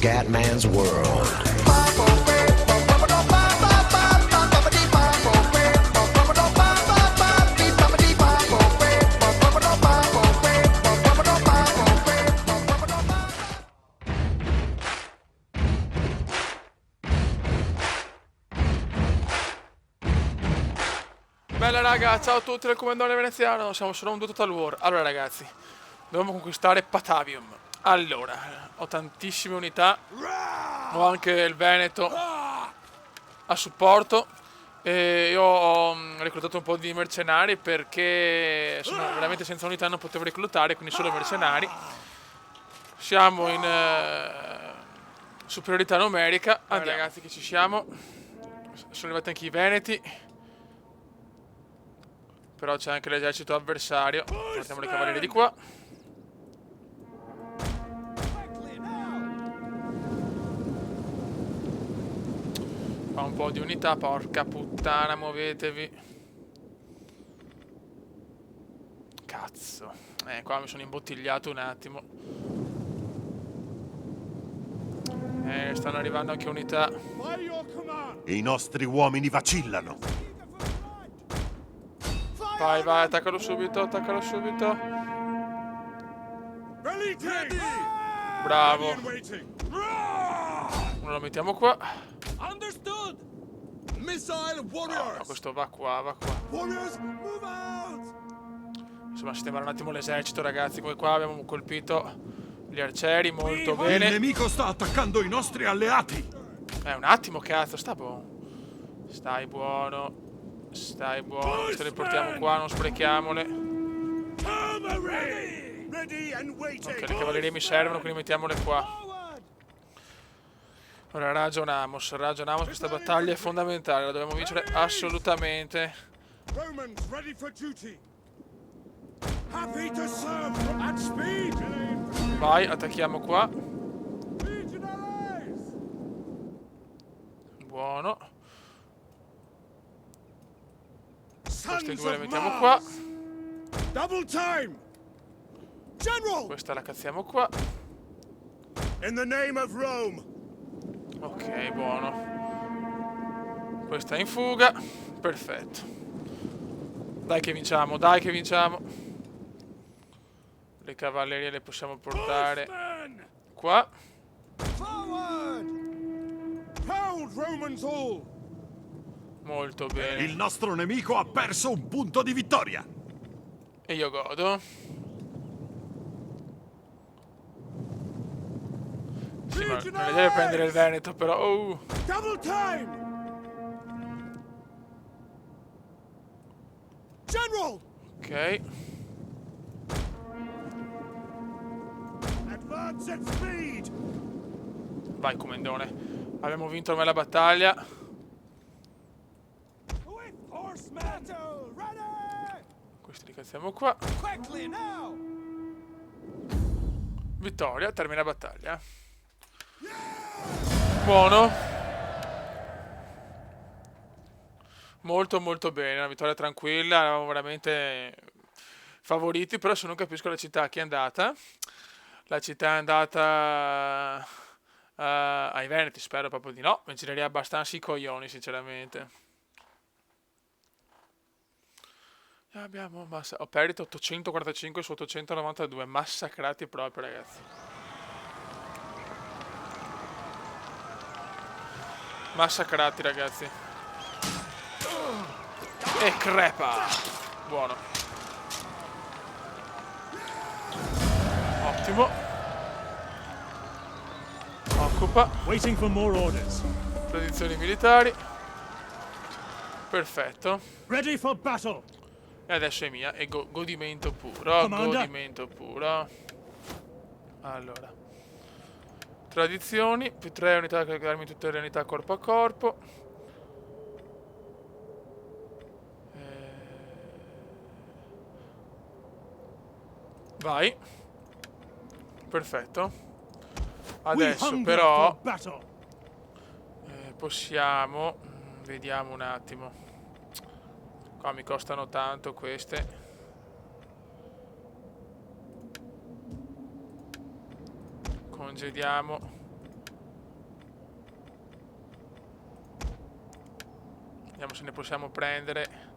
Scatman's World. Bella raga, ciao a tutti dal comandante veneziano, siamo su Round 2 Total War. Allora ragazzi, dobbiamo conquistare Patavium. Allora, ho tantissime unità, ho anche il Veneto a supporto e io ho reclutato un po' di mercenari perché sono veramente senza unità, non potevo reclutare, quindi solo mercenari. Siamo in superiorità numerica. Andiamo ragazzi che ci siamo, sono arrivati anche i Veneti. Però c'è anche l'esercito avversario. Portiamo le cavallerie di qua. Fa un po' di unità, porca puttana, muovetevi. Cazzo. Qua mi sono imbottigliato un attimo. Stanno arrivando anche unità. I nostri uomini vacillano. Vai, vai, attaccalo subito, attaccalo subito. Bravo. Lo mettiamo qua. No, questo va qua, va qua. Insomma, sistemare un attimo l'esercito, ragazzi. Come qua abbiamo colpito gli arcieri molto bene. Il nemico sta attaccando i nostri alleati. Un attimo, cazzo, sta buono. Stai buono. Stai buono, queste le portiamo qua, non sprechiamole. Ok, le cavallerie mi servono, quindi mettiamole qua. Ora ragioniamo, questa battaglia è fondamentale, la dobbiamo vincere assolutamente. Vai, attacchiamo qua. Buono. Queste due le mettiamo qua. Questa la cazziamo qua. Ok, buono. Questa è in fuga. Perfetto. Dai che vinciamo, dai che vinciamo. Le cavallerie le possiamo portare qua. Molto bene. Il nostro nemico ha perso un punto di vittoria. E io godo. Sì, ma non le deve prendere il Veneto, però. Ok. Vai, comandone. Abbiamo vinto ormai la battaglia. Questi li cazziamo qua. Vittoria, termina la battaglia. Buono. Molto molto bene, una vittoria tranquilla, eravamo veramente favoriti, però se non capisco la città a chi è andata. La città è andata ai Veneti, spero proprio di no, mi girerei abbastanza i coglioni sinceramente. Ho perito 845 su 892, massacrati proprio ragazzi. Massacrati ragazzi. E crepa. Buono. Ottimo. Occupa. Waiting for more orders. Posizioni militari. Perfetto. Ready for battle. E adesso è mia. E godimento puro. Godimento puro. Allora. Tradizioni. Più 3 unità che darmi tutte le unità corpo a corpo. Vai. Perfetto. Adesso però possiamo, vediamo un attimo. Qua mi costano tanto queste. Congediamo vediamo se ne possiamo prendere.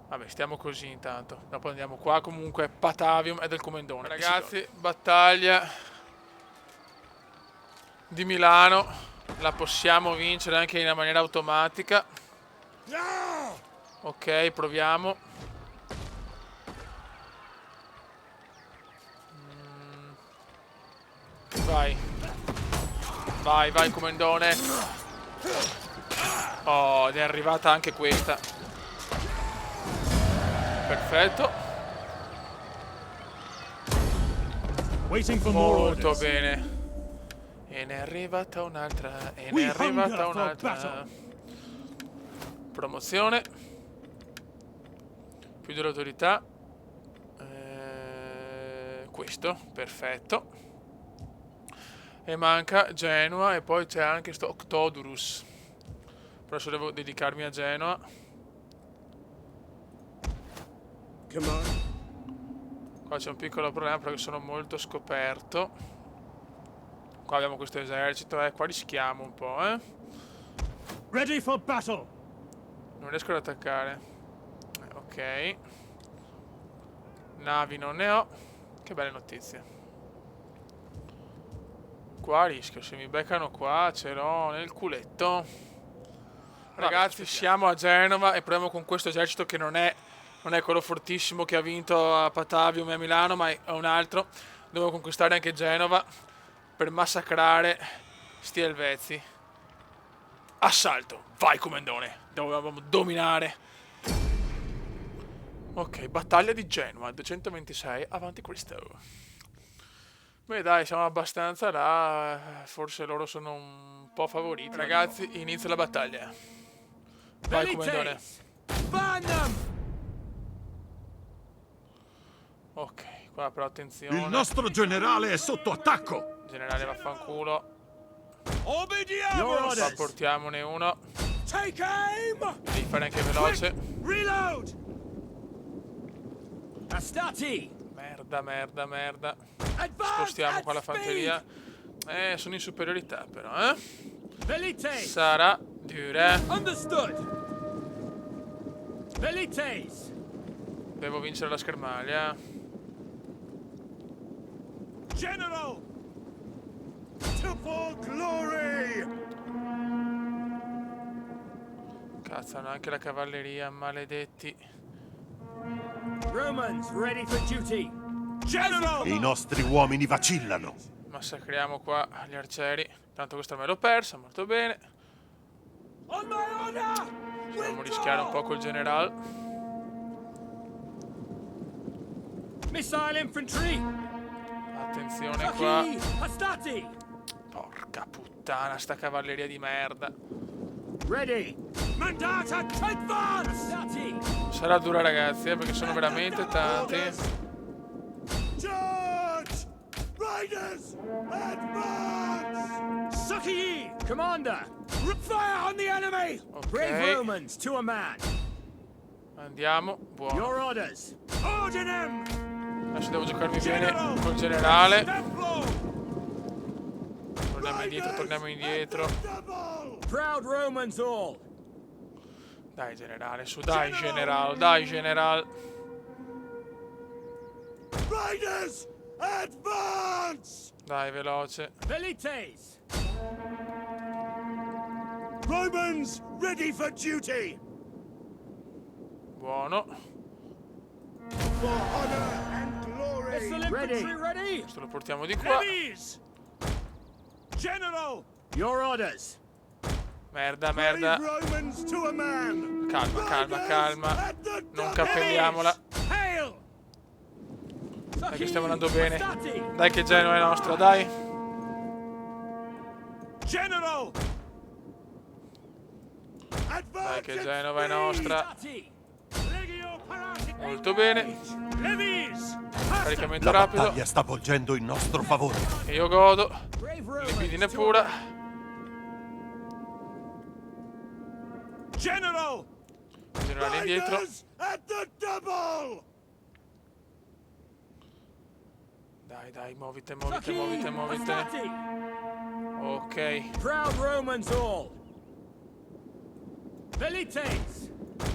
Vabbè, stiamo così intanto. Dopo andiamo qua. Comunque Patavium è del comendone. Ragazzi, battaglia di Milano. La possiamo vincere anche in una maniera automatica. Ok, proviamo. Vai. Vai, vai, comendone. Oh, ed è arrivata anche questa. Perfetto. Waiting for more Molto orders. bene. E ne è arrivata un'altra. E ne We è arrivata hunger for un'altra. battle. Promozione. Più dell'autorità. Questo, perfetto. E manca Genoa e poi c'è anche sto Octodurus. Però adesso devo dedicarmi a Genoa. Come on. Qua c'è un piccolo problema perché sono molto scoperto. Qua abbiamo questo esercito, qua rischiamo un po', Ready for battle. Non riesco ad attaccare. Ok. Navi non ne ho. Che belle notizie. Qua rischio, se mi beccano qua ce l'ho nel culetto. Ragazzi, siamo a Genova e proviamo con questo esercito che non è quello fortissimo che ha vinto a Patavium e a Milano, ma è un altro. Devo conquistare anche Genova per massacrare sti Elvezi. Assalto, vai comandone, dovevamo dominare. Ok, battaglia di Genova, 226 avanti Cristo. Beh dai, siamo abbastanza là, forse loro sono un po' favoriti. Ragazzi, inizia la battaglia. Vai comandone. Ok, qua però attenzione. Il nostro generale è sotto attacco! Generale vaffanculo. Your Qua orders. portiamone uno. Take aim. Devi fare anche veloce. Reload. Astati. Merda, merda, merda. Advance. Spostiamo qua la fanteria. Sono in superiorità però, Velites. Sarà dura. Understood. Velites. Devo vincere la schermaglia. General. For glory! Cazzo, hanno anche la cavalleria, maledetti. Romans ready for duty. General. I nostri uomini vacillano. Massacriamo qua gli arcieri. Tanto questa me l'ho persa, molto bene. On my order. Dobbiamo rischiare un po' col generale. Missile infantry. Attenzione qua. Astati. Porca puttana, sta cavalleria di merda. Ready. Mandata advance. Astati. Sarà dura ragazzi, perché sono veramente tanti. Charge! Riders! Advance! Succi. Commander. Fire on the enemy. Brave Ok, Romans to a man. andiamo. Buono. Your orders. Ordinem. Adesso devo giocarmi bene col generale. Torniamo indietro. Proud Romans all. Dai generale, su, dai generale, dai generale. Riders! Advance! Dai, veloce. Velites. Romans ready for duty! Buono. For honor and glory! Missile infantry ready. Questo lo portiamo di qua. Heavies. General. Your orders. Merda, merda. Romans to a man! Calma, calma, calma. At the Non cappelliamola. Hail. Dai che stiamo andando bene. Astati. Dai che Genova è nostra, dai. General. Dai che Genova è nostra. Astati. Legio Parati. Molto bene. Levies. Caricamento La rapido. battaglia sta volgendo in nostro favore. E io godo. Brave Libidine Romans. pura. General. Generale indietro. Riders at the double! Dai, dai, muovite, muovite, muovite, muovite. Astati. Ok. Proud Romans all. Velites!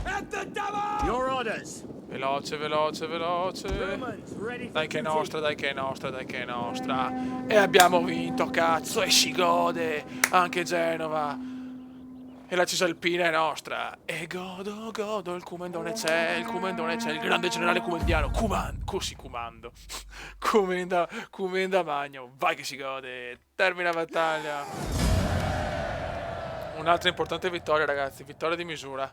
At the double! Your orders! Veloce, veloce, veloce. Romans, ready for Dai che è duty. nostra, dai che è nostra, dai che è nostra. E abbiamo vinto, cazzo, e si gode. Anche Genova. E la Cisalpina è nostra. E godo, godo, il Cumendone c'è, il grande generale cumendiano. Comando. Cumenda Magno. Vai che si gode. Termina la battaglia. Un'altra importante vittoria, ragazzi. Vittoria di misura.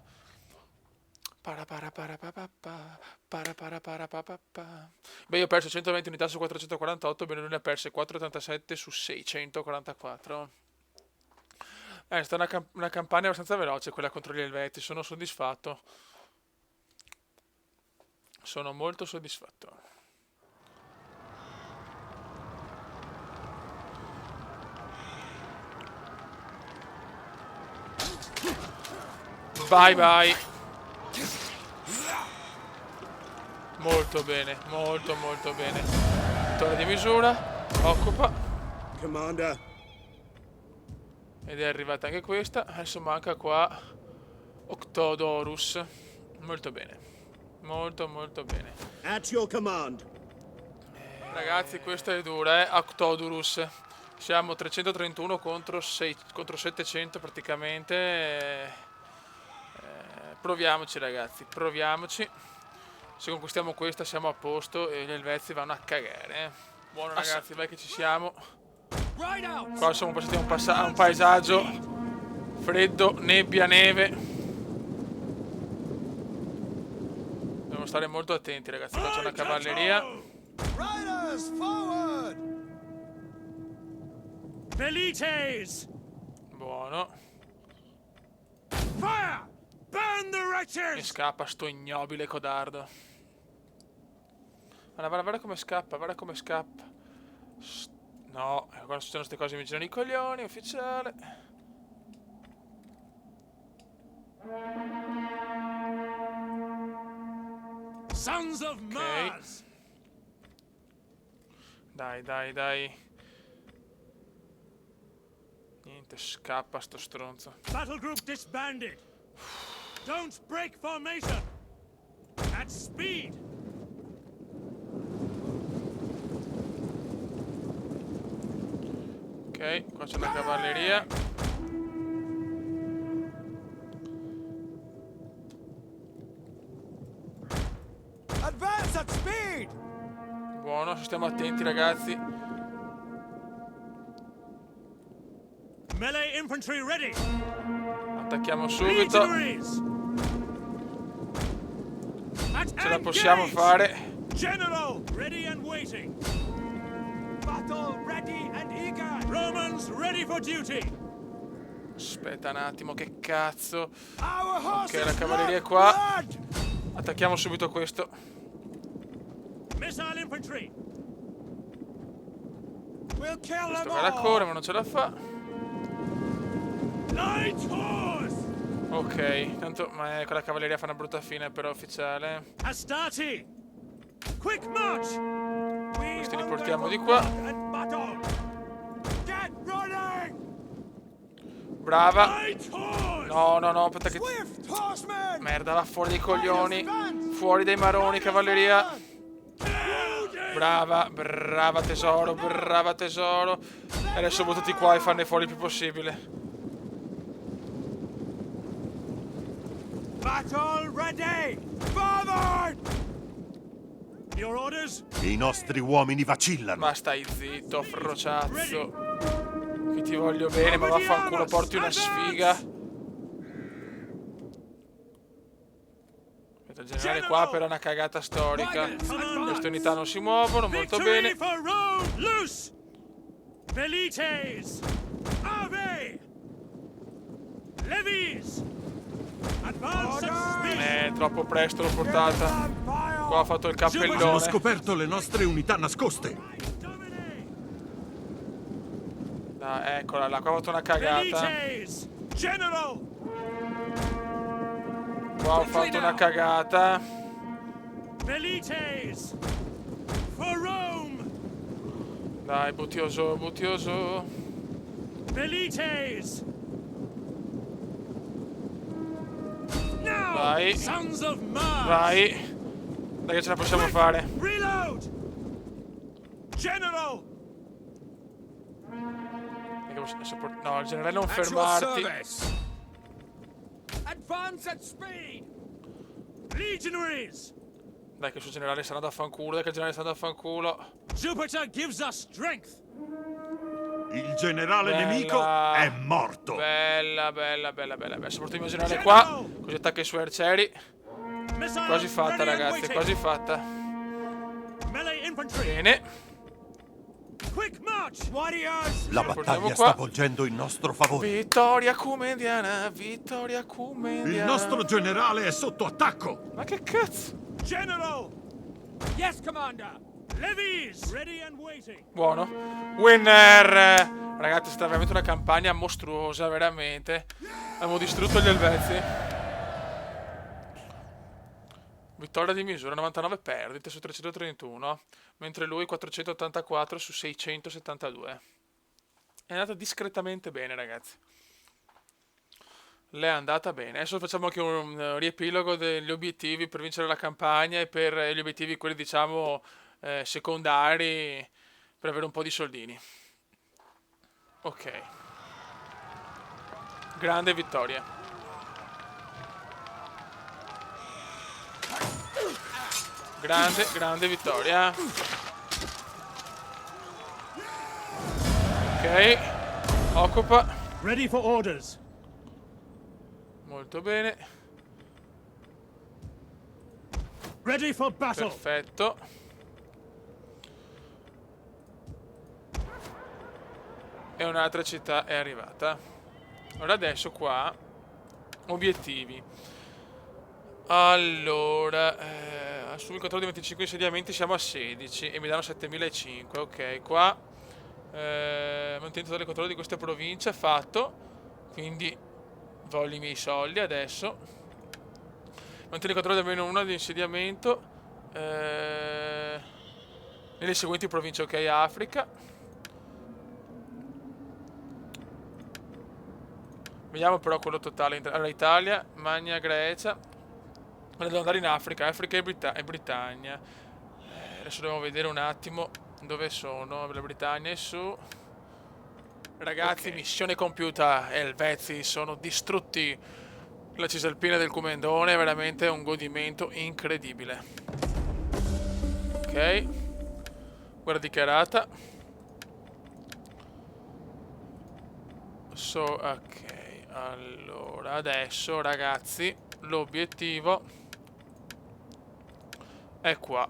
Beh, io ho perso 120 unità su 448, bene lui ne ha perse 487 su 644. È stata una campagna abbastanza veloce quella contro gli Elveti, sono soddisfatto. Sono molto soddisfatto. Bye bye. Molto bene, molto molto bene. Vittoria di misura, occupa. Commander. Ed è arrivata anche questa. Adesso manca qua Octodorus. Molto bene. Molto molto bene. At your command. Ragazzi, questa è dura, Octodorus. Siamo 331 contro 700 praticamente. Proviamoci ragazzi, proviamoci. Se conquistiamo questa siamo a posto e gli Elvezi vanno a cagare. Buono ragazzi, vai che ci siamo. Qua siamo passati a un paesaggio freddo, nebbia, neve. Dobbiamo stare molto attenti ragazzi, qua c'è una cavalleria. Riders forward. Velites! Buono. Fire! Burn the E wretches! scappa sto ignobile codardo. Guarda come scappa, guarda come scappa. No, quando succedono queste cose mi girano i coglioni, ufficiale. Sons of Mars! Dai, dai, dai. Niente, scappa sto stronzo. Battle group disbanded! Don't break formation! At speed! Ok, qua c'è la cavalleria. Advance at speed. Buono, se stiamo attenti ragazzi. Melee infantry ready! Attacchiamo subito. Legionaries! At Ce la possiamo fare. General! Ready and waiting! Battle ready and eager! Romans ready for duty! Aspetta un attimo, che cazzo. Our Ok, horses la cavalleria è love qua. blood. Attacchiamo subito questo. Missile infantry! We'll kill Questo them va a all. correre ma non ce la fa. Light horse! Ok, tanto ma con la cavalleria fa una brutta fine però ufficiale. Astarte! Quick march! We Questi li hunger portiamo for di qua. blood and battle! Get running. Brava. Light horse! No, no, no, aspetta che... Swift horsemen. Merda, va fuori dai coglioni. Fuori dai maroni, cavalleria. Brava, brava tesoro, brava tesoro. E adesso buttati qua e farne fuori il più possibile. Battle ready. Forward. Your orders? I nostri uomini vacillano. Ma stai zitto, frociazzo. Che ti voglio bene, ma vaffanculo, porti una sfiga. Aspetta, il generale qua per una cagata storica. Queste unità non si muovono, molto Victory bene. for Rome! Loose! Velites! Ave! Levies! Advance at speed! Troppo presto l'ho portata. Qua ha fatto il Hanno cappellone. scoperto le nostre unità nascoste. Domine! Dai, eccola là, qua ha fatto una cagata. Velites! General! Qua ho fatto una cagata. Velites! For Rome! Dai, buttioso, buttioso. Velites! Vai. Sons of Mars. Vai. Dai che ce la possiamo fare. Reload. General. No, il generale non At your fermarti. service. Advance at speed. Legionaries. Dai che il suo generale sarà da fanculo. Dai che il generale sarà da fanculo. Jupiter gives us strength. Il generale Bella. nemico è morto. Bella. Soprattutto il mio generale qua. Così attacca i suoi arcieri. Missiles Quasi fatta, ready and ragazzi, waiting. quasi fatta. Melee infantry. Bene. Quick march. Warriors. La portiamo battaglia qua. sta volgendo in nostro favore. Vittoria Cumendiana, vittoria Cumendiana. Il nostro generale è sotto attacco. Ma che cazzo? General. Yes, Commander. Levies. Ready and waiting. Buono. Winner. Ragazzi, è stata veramente una campagna mostruosa, veramente. Abbiamo distrutto gli Elvezi. Vittoria di misura, 99 perdite su 331, mentre lui 484 su 672. È andata discretamente bene, ragazzi. Le è andata bene. Adesso facciamo anche un riepilogo degli obiettivi per vincere la campagna e per gli obiettivi, quelli diciamo secondari, per avere un po' di soldini. Ok. Grande vittoria. Grande vittoria. Ok. Occupa. Ready for orders. Molto bene. Ready for battle. Perfetto. E un'altra città è arrivata. Ora adesso qua obiettivi. Allora, assumi il controllo di 25 insediamenti, siamo a 16 e mi danno 7005. Ok, qua mantengo totale controllo di queste province, fatto. Quindi voglio i miei soldi adesso. Mantieni il controllo di almeno una di insediamento nelle seguenti province. Ok, Africa. Vediamo però quello totale. Allora, Italia, Magna Grecia. Devo andare in Africa e Britannia. Adesso dobbiamo vedere un attimo dove sono. La Britannia è su. Ragazzi, okay. Missione compiuta. Elvezi sono distrutti. La Cisalpina del Comendone è veramente un godimento incredibile. Ok. Guerra dichiarata. Ok. Allora, adesso ragazzi, l'obiettivo è qua.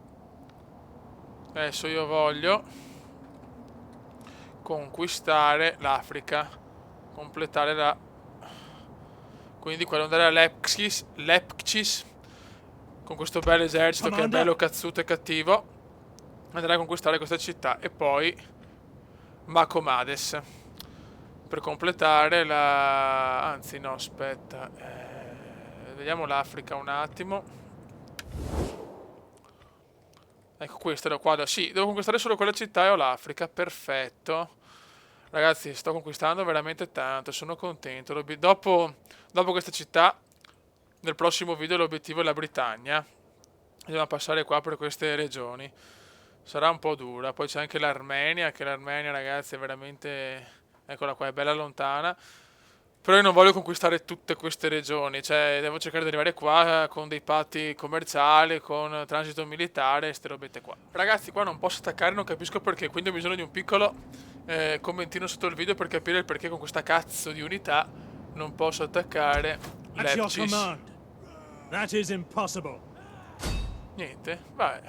Adesso io voglio conquistare l'Africa, completare la... Quindi quello andare a Lepchis con questo bel esercito che è bello cazzuto e cattivo. Andrei a conquistare questa città e poi Macomades per completare la... Anzi no, aspetta, vediamo l'Africa un attimo. Ecco, questo era qua. Sì, devo conquistare solo quella città e ho l'Africa. Perfetto. Ragazzi, sto conquistando veramente tanto. Sono contento. Dopo questa città, nel prossimo video l'obiettivo è la Britannia. Dobbiamo passare qua per queste regioni. Sarà un po' dura. Poi c'è anche l'Armenia, che l'Armenia, ragazzi, è veramente... Eccola qua, è bella lontana. Però io non voglio conquistare tutte queste regioni, cioè devo cercare di arrivare qua con dei patti commerciali, con transito militare e ste robette qua. Ragazzi, qua non posso attaccare, non capisco perché, quindi ho bisogno di un piccolo commentino sotto il video per capire il perché con questa cazzo di unità non posso attaccare Lepchis. That is impossible. Niente, vai.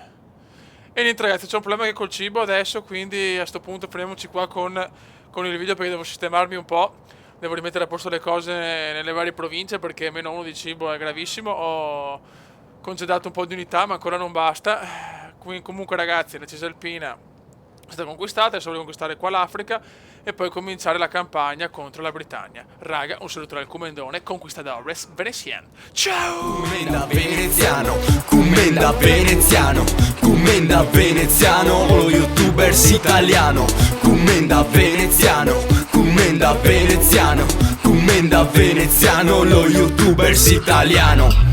E niente ragazzi, c'è un problema che col cibo adesso, quindi a sto punto fermiamoci qua con il video perché devo sistemarmi un po'. Devo rimettere a posto le cose nelle varie province perché meno uno di cibo è gravissimo. Ho congedato un po' di unità ma ancora non basta. Quindi comunque ragazzi, la Cisalpina è stata conquistata, adesso voglio conquistare qua l'Africa e poi cominciare la campagna contro la Britannia. Raga, un saluto dal Comendone, conquistadores venecian. Ciao! Commenda veneziano, commenda veneziano, commenda veneziano, lo youtubers italiano, commenda veneziano, commenda veneziano, commenda veneziano, lo youtubers italiano.